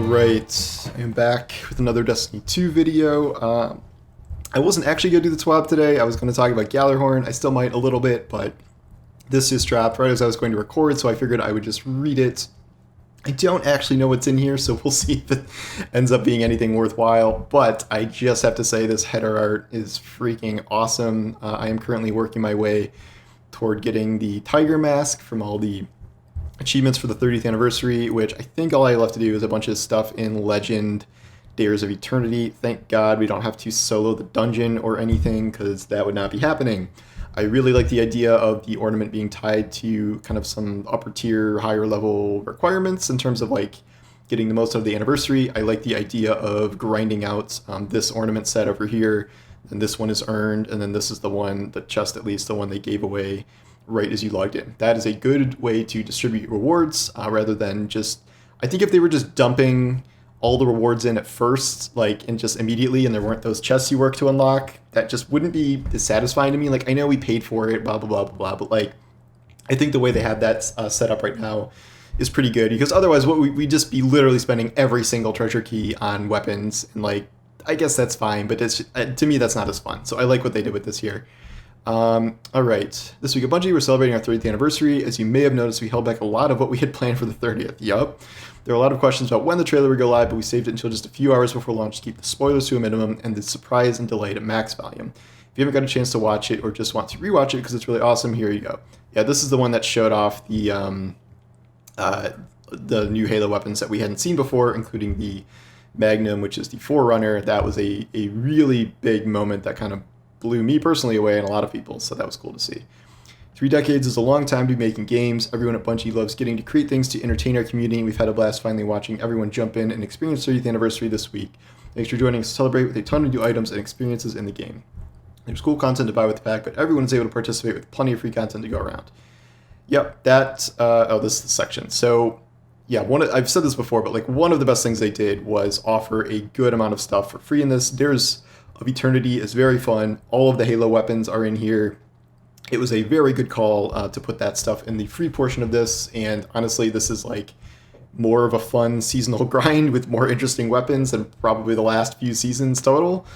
Alright, I am back with another Destiny 2 video. I wasn't actually going to do the TWAB today. I was going to talk about Gjallarhorn. I still might a little bit, but this just dropped right as I was going to record, so I figured I would just read it. I don't actually know what's in here, so we'll see if it ends up being anything worthwhile, but I just have to say this header art is freaking awesome. I am currently working my way toward getting the tiger mask from all the achievements for the 30th anniversary, which I think all I have left to do is a bunch of stuff in Legend, Dares of Eternity. Thank God we don't have to solo the dungeon or anything, because that would not be happening. I really like the idea of the ornament being tied to kind of some upper tier, higher level requirements in terms of like getting the most out of the anniversary. I like the idea of grinding out this ornament set over here, and this one is earned, and then this is the one, the chest at least, the one they gave away right as you logged in. That is a good way to distribute rewards rather than just, I think if they were just dumping all the rewards in at first, like, and just immediately, and there weren't those chests you work to unlock, that just wouldn't be as satisfying to me. Like, I know we paid for it, blah, blah, blah, blah, blah, but like, I think the way they have that set up right now is pretty good, because otherwise what we'd just be literally spending every single treasure key on weapons, and like, I guess that's fine, but it's, to me that's not as fun. So I like what they did with this here. Alright, this week at Bungie, we're celebrating our 30th anniversary. As you may have noticed, we held back a lot of what we had planned for the 30th. Yup. There are a lot of questions about when the trailer would go live, but we saved it until just a few hours before launch to keep the spoilers to a minimum and the surprise and delight at max volume. If you haven't got a chance to watch it or just want to rewatch it because it's really awesome, here you go. Yeah, this is the one that showed off the new Halo weapons that we hadn't seen before, including the Magnum, which is the Forerunner. That was a really big moment that kind of blew me personally away and a lot of people, so that was cool to see. 3 decades is a long time to be making games. Everyone at Bungie loves getting to create things to entertain our community. We've had a blast finally watching everyone jump in and experience 30th anniversary this week. Thanks for joining us to celebrate with a ton of new items and experiences in the game. There's cool content to buy with the pack, but everyone is able to participate with plenty of free content to go around. Yep, that, this is the section. So, yeah, I've said this before, but like one of the best things they did was offer a good amount of stuff for free in this. Dares of Eternity is very fun. All of the Halo weapons are in here. It was a very good call to put that stuff in the free portion of this, and honestly, this is like more of a fun seasonal grind with more interesting weapons than probably the last few seasons total.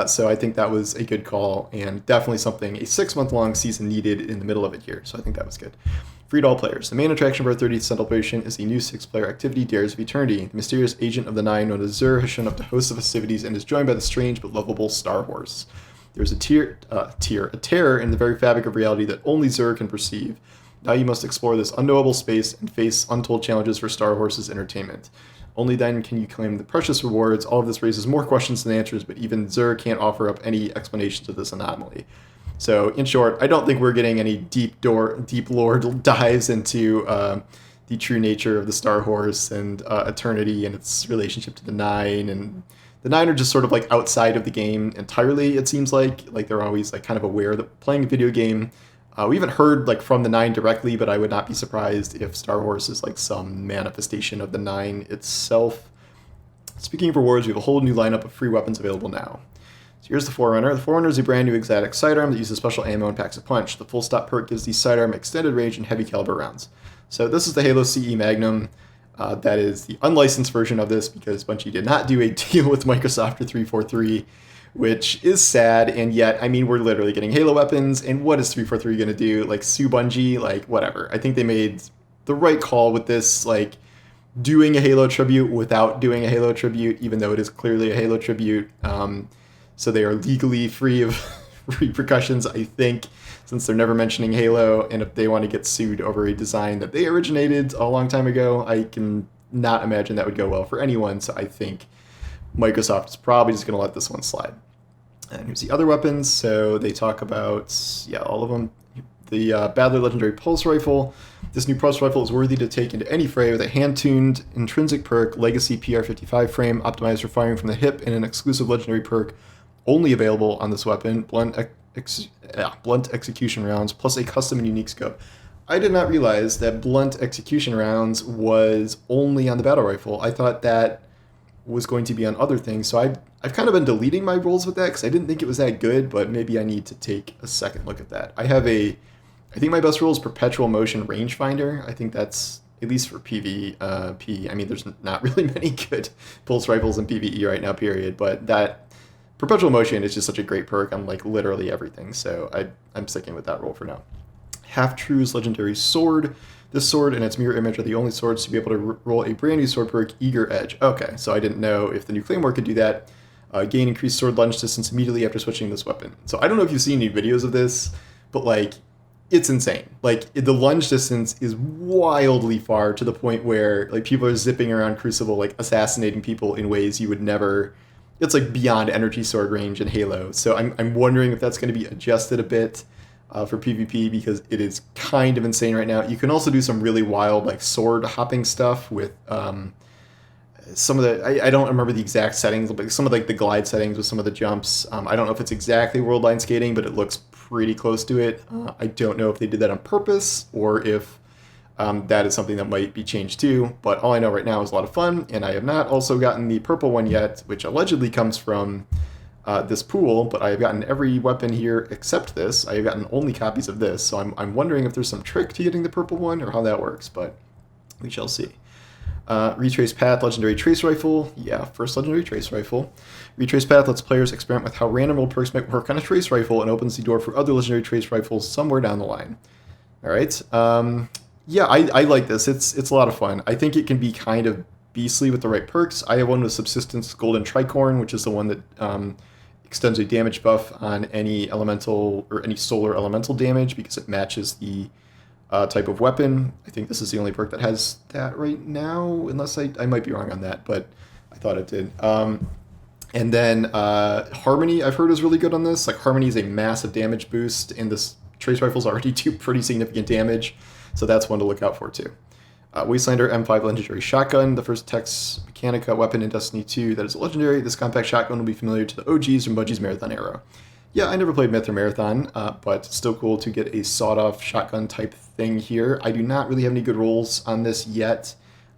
So I think that was a good call, and definitely something a 6-month-long season needed in the middle of it here, so I think that was good. Free to all players. The main attraction of our 30th celebration is a new 6-player activity, Dares of Eternity. The mysterious agent of the Nine known as Xur has shown up to host the festivities and is joined by the strange but lovable Star Horse. There's a terror in the very fabric of reality that only Xur can perceive. Now you must explore this unknowable space and face untold challenges for Star Horse's entertainment. Only then can you claim the precious rewards. All of this raises more questions than answers, but even Xur can't offer up any explanations of this anomaly. So, in short, I don't think we're getting any deep lore dives into the true nature of the Star Horse and Eternity and its relationship to the Nine, and the Nine are just sort of like outside of the game entirely, it seems like they're always like kind of aware that playing a video game. We haven't heard like from the Nine directly, but I would not be surprised if Star Horse is like some manifestation of the Nine itself. Speaking of rewards, we have a whole new lineup of free weapons available now. So here's the Forerunner. The Forerunner is a brand new exotic sidearm that uses special ammo and packs a punch. The full stop perk gives the sidearm extended range and heavy caliber rounds. So this is the Halo CE Magnum. That is the unlicensed version of this because Bungie did not do a deal with Microsoft for 343, which is sad, and yet, I mean, we're literally getting Halo weapons, and what is 343 going to do? Like, sue Bungie? Like, whatever. I think they made the right call with this, like, doing a Halo tribute without doing a Halo tribute, even though it is clearly a Halo tribute. So they are legally free of repercussions, I think, since they're never mentioning Halo, and if they want to get sued over a design that they originated a long time ago, I can not imagine that would go well for anyone, so I think Microsoft is probably just going to let this one slide. And here's the other weapons. So they talk about, yeah, all of them. The Badler Legendary Pulse Rifle. This new Pulse Rifle is worthy to take into any fray with a hand-tuned intrinsic perk, Legacy PR55 frame, optimized for firing from the hip, and an exclusive legendary perk only available on this weapon, blunt execution rounds, plus a custom and unique scope. I did not realize that blunt execution rounds was only on the battle rifle. I thought that was going to be on other things, so I've kind of been deleting my rolls with that because I didn't think it was that good, but maybe I need to take a second look at that. I think my best roll is Perpetual Motion Rangefinder. I think that's at least for PvP. I mean, there's not really many good pulse rifles in PvE right now, period. But that perpetual motion is just such a great perk on like literally everything. So I'm sticking with that role for now. Half True's legendary sword. This sword and its mirror image are the only swords to be able to roll a brand new sword perk, Eager Edge. Okay, so I didn't know if the new Claymore could do that. Gain increased sword lunge distance immediately after switching this weapon. So I don't know if you've seen any videos of this, but like, it's insane. Like, the lunge distance is wildly far to the point where like people are zipping around Crucible, like assassinating people in ways you would never. It's like beyond energy sword range in Halo. So I'm wondering if that's going to be adjusted a bit for PvP, because it is kind of insane right now. You can also do some really wild like sword hopping stuff with some of the I don't remember the exact settings, but some of like the glide settings with some of the jumps. I don't know if it's exactly world line skating, but it looks pretty close to it. I don't know if they did that on purpose or if that is something that might be changed too. But all I know right now is a lot of fun, and I have not also gotten the purple one yet, which allegedly comes from this pool, but I have gotten every weapon here except this. I have gotten only copies of this, so I'm wondering if there's some trick to getting the purple one or how that works, but we shall see. Retrace Path, Legendary Trace Rifle. Yeah, first Legendary Trace Rifle. Retrace Path lets players experiment with how random roll perks might work on a Trace Rifle and opens the door for other Legendary Trace Rifles somewhere down the line. Alright, yeah, I like this. It's a lot of fun. I think it can be kind of beastly with the right perks. I have one with Subsistence Golden Tricorn, which is the one that extends a damage buff on any elemental or any solar elemental damage because it matches the type of weapon. I think this is the only perk that has that right now, unless I might be wrong on that, but I thought it did. And then Harmony, I've heard, is really good on this. Like, Harmony is a massive damage boost, and this Trace Rifles already do pretty significant damage, so that's one to look out for too. Wastelander M5 Legendary Shotgun, the first Tex Mechanica weapon in Destiny 2 that is a legendary. This compact shotgun will be familiar to the OGs from Bungie's Marathon era. Yeah, I never played Myth or Marathon, but still cool to get a sawed-off shotgun type thing here. I do not really have any good rolls on this yet.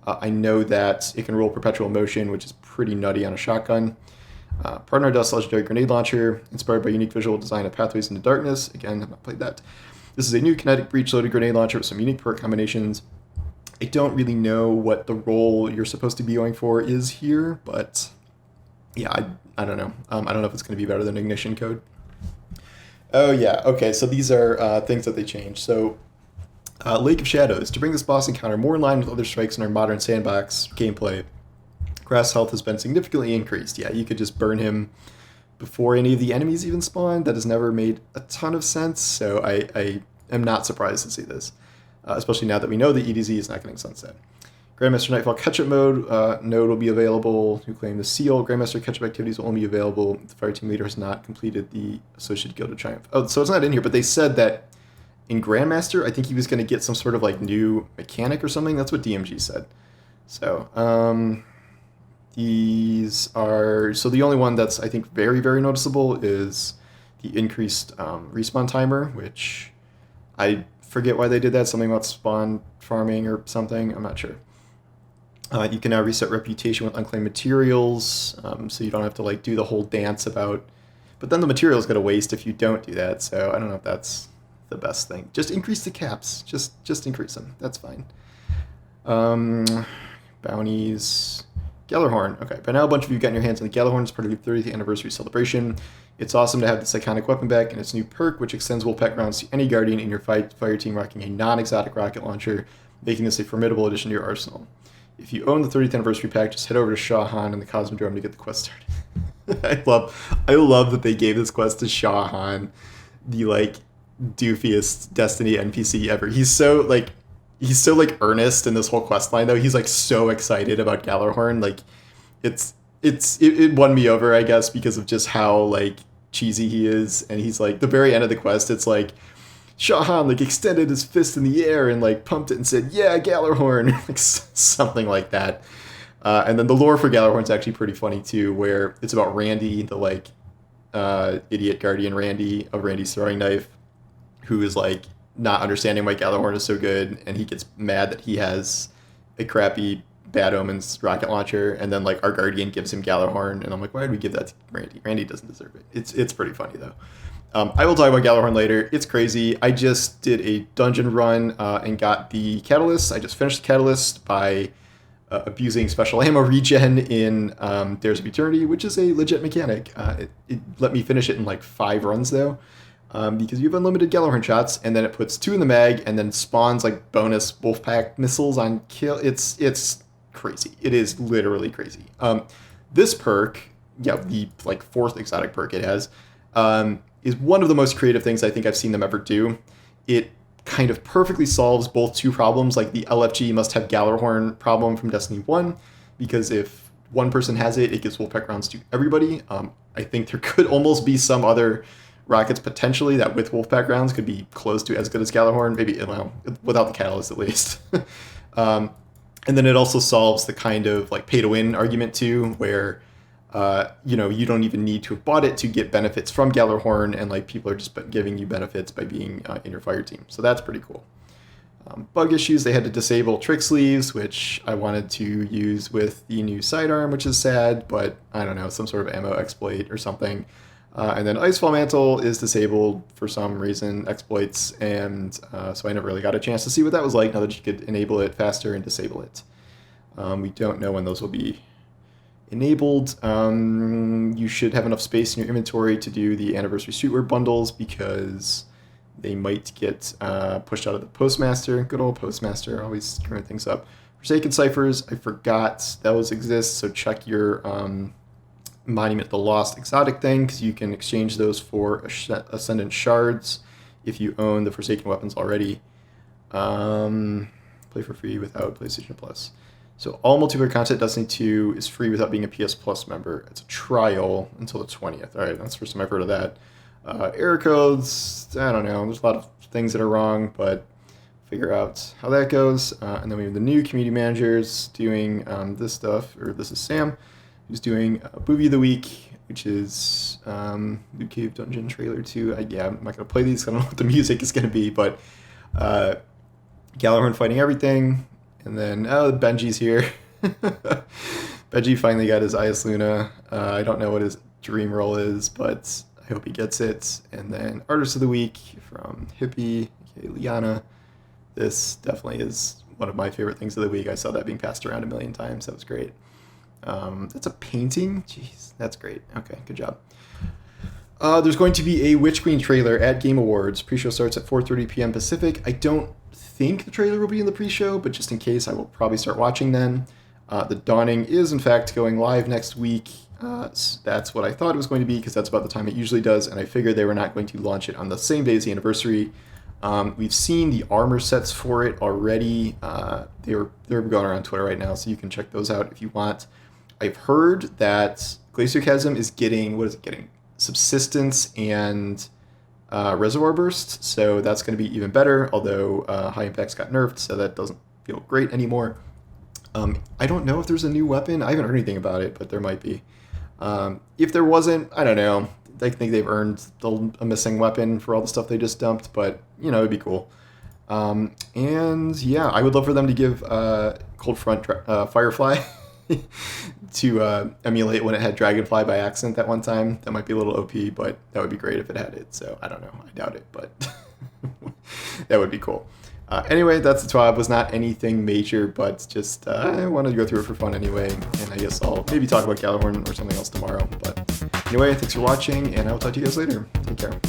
I know that it can roll Perpetual Motion, which is pretty nutty on a shotgun. Partner Dust Legendary Grenade Launcher, inspired by unique visual design of Pathways into Darkness. Again, I've not played that. This is a new kinetic breech-loaded grenade launcher with some unique perk combinations. I don't really know what the role you're supposed to be going for is here, but yeah, I don't know. I don't know if it's going to be better than Ignition Code. Oh yeah, okay, so these are things that they changed. So, Lake of Shadows. To bring this boss encounter more in line with other strikes in our modern Sandbox gameplay, grass health has been significantly increased. Yeah, you could just burn him before any of the enemies even spawn. That has never made a ton of sense, so I am not surprised to see this. Especially now that we know the EDZ is not getting sunset. Grandmaster Nightfall Catch-Up mode node will be available to claim the seal. Grandmaster Catch-Up activities will only be available if the fire team leader has not completed the associated Guild of Triumph. Oh, so it's not in here, but they said that in Grandmaster, I think he was going to get some sort of like new mechanic or something. That's what DMG said. So, these are... So the only one that's, I think, very, very noticeable is the increased respawn timer, which I forget why they did that. Something about spawn farming or something. I'm not sure. You can now reset reputation with unclaimed materials, so you don't have to like do the whole dance about... But then the material's going to waste if you don't do that, so I don't know if that's the best thing. Just increase the caps. Just increase them. That's fine. Bounties... Gjallarhorn. Okay, by now a bunch of you got your hands on the Gjallarhorn as part of the 30th anniversary celebration. It's awesome to have this iconic weapon back and its new perk, which extends Wolfpack rounds to any Guardian in your fire team rocking a non-exotic rocket launcher, making this a formidable addition to your arsenal. If you own the 30th anniversary pack, just head over to Shah Han and the Cosmodrome to get the quest started. I love that they gave this quest to Shah Han, the like doofiest Destiny NPC ever. He's so earnest in this whole quest line though. He's like so excited about Gjallarhorn. Like it won me over, I guess, because of just how like cheesy he is. And he's like, the very end of the quest, it's like Shah Han like extended his fist in the air and like pumped it and said, "Yeah, Gjallarhorn," like something like that. And then the lore for Gjallarhorn is actually pretty funny too, where it's about Randy, the like idiot guardian Randy of Randy's throwing knife, who is like not understanding why Gjallarhorn is so good, and he gets mad that he has a crappy Bad Omens rocket launcher, and then like our guardian gives him Gjallarhorn, and I'm like, why did we give that to Randy? Randy doesn't deserve it. It's pretty funny though. I will talk about Gjallarhorn later. It's crazy. I just did a dungeon run and got the catalyst. I just finished the catalyst by abusing special ammo regen in Dares of Eternity, which is a legit mechanic. It let me finish it in like 5 runs though, because you have unlimited Gjallarhorn shots, and then it puts 2 in the mag, and then spawns like bonus Wolfpack missiles on kill. It's crazy. It is literally crazy. This perk, yeah, the like 4th exotic perk it has, is one of the most creative things I think I've seen them ever do. It kind of perfectly solves both 2 problems, like the LFG must have Gjallarhorn problem from Destiny 1, because if one person has it, it gives Wolfpack rounds to everybody. I think there could almost be some other rockets potentially that with Wolfpack rounds could be close to as good as Gjallarhorn, maybe, well, without the catalyst at least. And then it also solves the kind of like pay to win argument too, where you don't even need to have bought it to get benefits from Gjallarhorn, and like people are just giving you benefits by being in your fire team. So that's pretty cool. Bug issues, they had to disable trick sleeves, which I wanted to use with the new sidearm, which is sad, but I don't know, some sort of ammo exploit or something. And then Icefall Mantle is disabled for some reason, exploits, and so I never really got a chance to see what that was like now that you could enable it faster and disable it. We don't know when those will be enabled. You should have enough space in your inventory to do the Anniversary Streetwear bundles, because they might get pushed out of the Postmaster. Good old Postmaster, always screwing things up. Forsaken Ciphers, I forgot those exist, so check your Monument of the Lost exotic thing, because you can exchange those for Ascendant Shards if you own the Forsaken weapons already. Play for free without PlayStation Plus. So all multiplayer content Destiny 2 is free without being a PS Plus member. It's a trial until the 20th. All right, that's the first time I've heard of that. Error codes, I don't know. There's a lot of things that are wrong, but figure out how that goes. And then we have the new community managers doing this stuff, or this is Sam, who's doing Movie of the Week, which is Loot Cave Dungeon Trailer 2. I'm not going to play these. I don't know what the music is going to be, but Gjallarhorn fighting everything. And then, Benji's here. Benji finally got his Ias Luna. I don't know what his dream role is, but I hope he gets it. And then Artist of the Week from Hippie, aka Liana. This definitely is one of my favorite things of the week. I saw that being passed around a million times. That was great. That's a painting? Jeez, that's great. Okay, good job. There's going to be a Witch Queen trailer at Game Awards. Pre-show starts at 4:30 p.m. Pacific. I don't think the trailer will be in the pre-show, but just in case, I will probably start watching then. The Dawning is, in fact, going live next week. That's what I thought it was going to be, because that's about the time it usually does, and I figured they were not going to launch it on the same day as the anniversary. We've seen the armor sets for it already. They're going around Twitter right now, so you can check those out if you want. I've heard that Glacier Chasm is getting, what is it getting? Subsistence and Reservoir Burst, so that's going to be even better, although High Impact's got nerfed, so that doesn't feel great anymore. I don't know if there's a new weapon. I haven't heard anything about it, but there might be. If there wasn't, I don't know. I think they've earned a missing weapon for all the stuff they just dumped, but, it'd be cool. And, yeah, I would love for them to give Cold Front Firefly to emulate when it had Dragonfly by accident that one time. That might be a little OP, but that would be great if it had it. So, I don't know. I doubt it, but that would be cool. Anyway, that's the TWAB. Was not anything major, but just I wanted to go through it for fun anyway. And I guess I'll maybe talk about Gjallarhorn or something else tomorrow. But anyway, thanks for watching, and I will talk to you guys later. Take care.